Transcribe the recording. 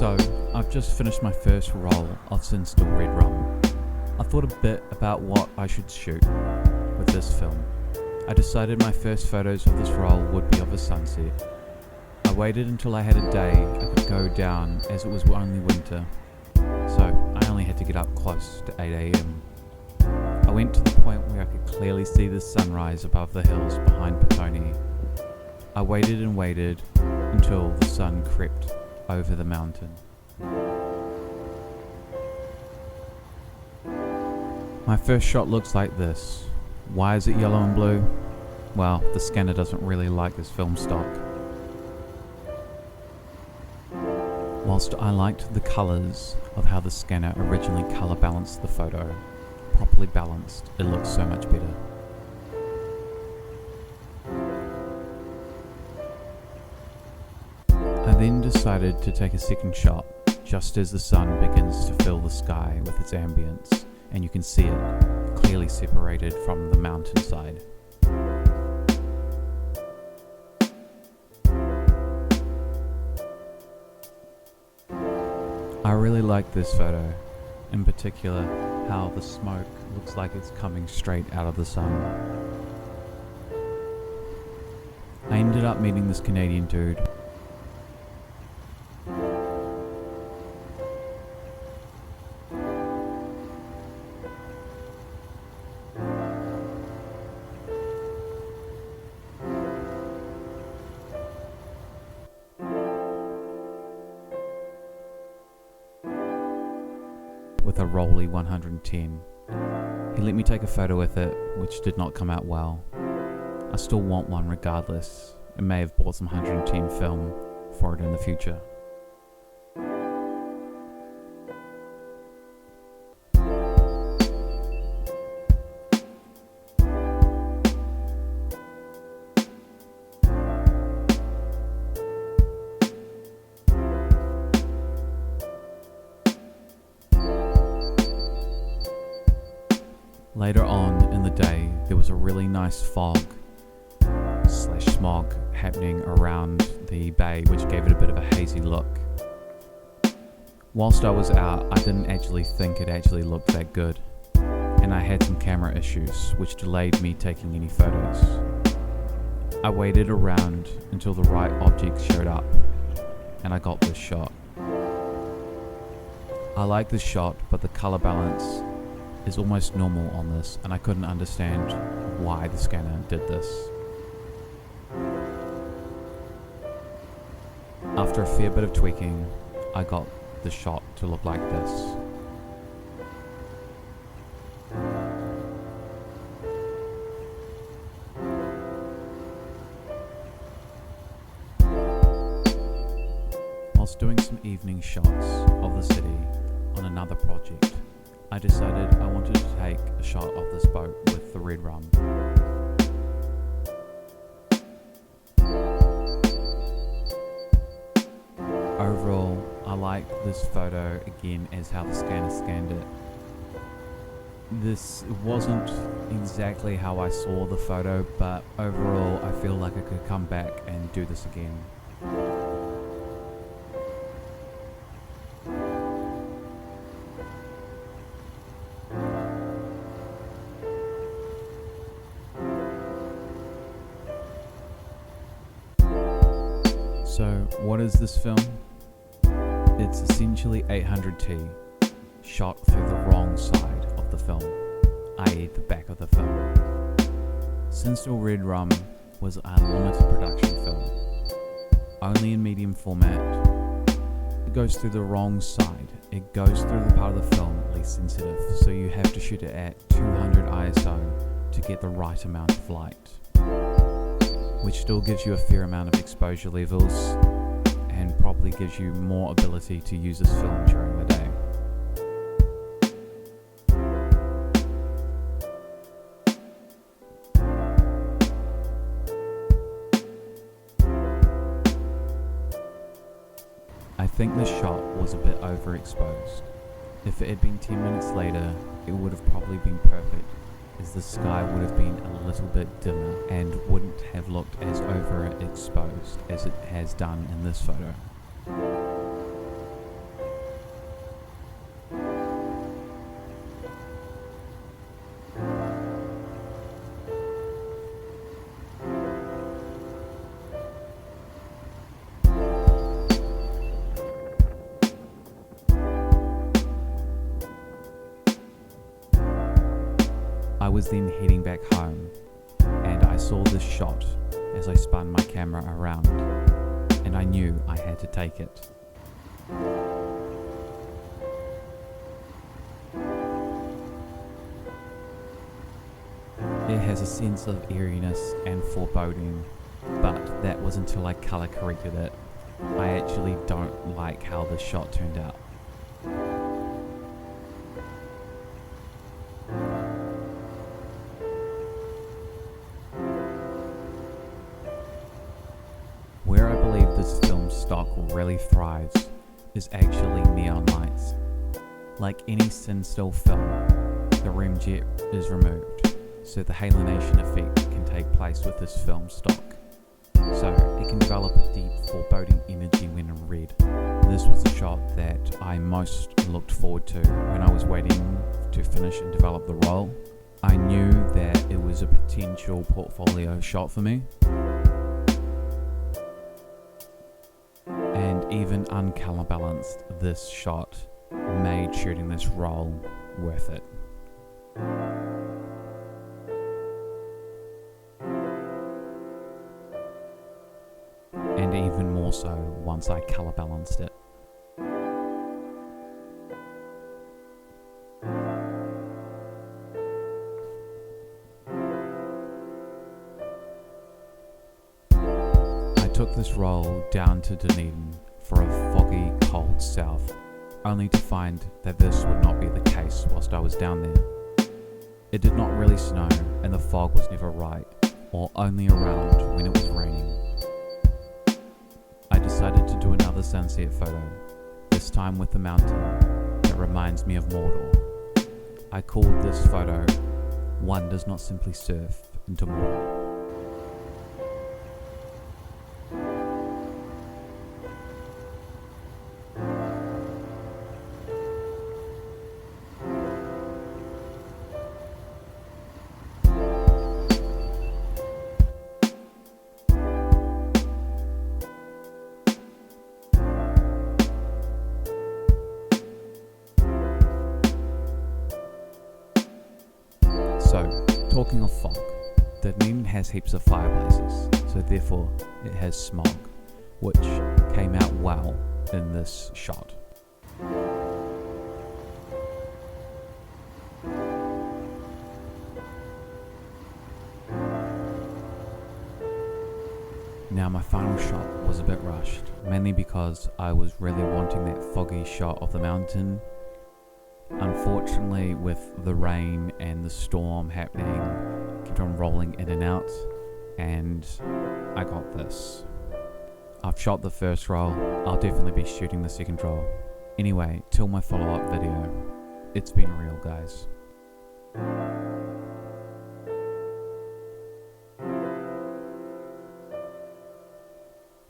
So, I've just finished my first roll of Cinestill Red Rum. I thought a bit about what I should shoot with this film. I decided my first photos of this roll would be of a sunset. I waited until I had a day I could go down as it was only winter, so I only had to get up close to 8 AM. I went to the point where I could clearly see the sunrise above the hills behind Petone. I waited and waited until the sun crept over the mountain. My first shot looks like this. Why is it yellow and blue? Well, the scanner doesn't really like this film stock. Whilst I liked the colours of how the scanner originally colour balanced the photo, properly balanced, it looks so much better. I then decided to take a second shot just as the sun begins to fill the sky with its ambience, and you can see it clearly separated from the mountainside. I really like this photo, in particular how the smoke looks like it's coming straight out of the sun. I ended up meeting this Canadian dude. With a Rolly 110. He let me take a photo with it, which did not come out well. I still want one regardless. I may have bought some 110 film for it in the future. Later on in the day, there was a really nice fog/smog happening around the bay, which gave it a bit of a hazy look. Whilst I was out, I didn't actually think it actually looked that good, and I had some camera issues, which delayed me taking any photos. I waited around until the right object showed up, and I got this shot. I like this shot, but the color balance is almost normal on this, and I couldn't understand why the scanner did this. After a fair bit of tweaking, I got the shot to look like this. Whilst doing some evening shots of the city on another project, I decided I wanted to take a shot of this boat with the Red Rum. Overall, I like this photo again as how the scanner scanned it. This wasn't exactly how I saw the photo, but overall I feel like I could come back and do this again. So, what is this film? It's essentially 800T, shot through the wrong side of the film, i.e. the back of the film. Cinestill Red Rum was a limited production film, only in medium format. It goes through the wrong side. It goes through the part of the film least sensitive, so you have to shoot it at 200 ISO to get the right amount of light, which still gives you a fair amount of exposure levels and probably gives you more ability to use this film during the day. I think this shot was a bit overexposed. If it had been 10 minutes later, it would have probably been perfect, as the sky would have been a little bit dimmer and wouldn't have looked as overexposed as it has done in this photo. I was then heading back home, and I saw this shot as I spun my camera around, and I knew I had to take it. It has a sense of eeriness and foreboding, but that was until I colour corrected it. I actually don't like how this shot turned out. Where I believe this film stock really thrives is actually neon lights. Like any Cinestill film, the REM jet is removed, so the halination effect can take place with this film stock. So it can develop a deep foreboding energy when in red. This was the shot that I most looked forward to when I was waiting to finish and develop the role. I knew that it was a potential portfolio shot for me, and even uncolour balanced, this shot made shooting this role worth it. And even more so once I colour balanced it. I took this role down to Dunedin for a foggy, cold south, only to find that this would not be the case whilst I was down there. It did not really snow, and the fog was never right, or only around when it was raining. I decided to do another sunset photo, this time with the mountain that reminds me of Mordor. I called this photo "One Does Not Simply Surf into Mordor." So, talking of fog, Dunedin has heaps of fireplaces, so therefore it has smog, which came out well in this shot. Now my final shot was a bit rushed, mainly because I was really wanting that foggy shot of the mountain. Unfortunately, with the rain and the storm happening, kept on rolling in and out, and I got this. I've shot the first roll, I'll definitely be shooting the second roll. Anyway, till my follow-up video, it's been real, guys.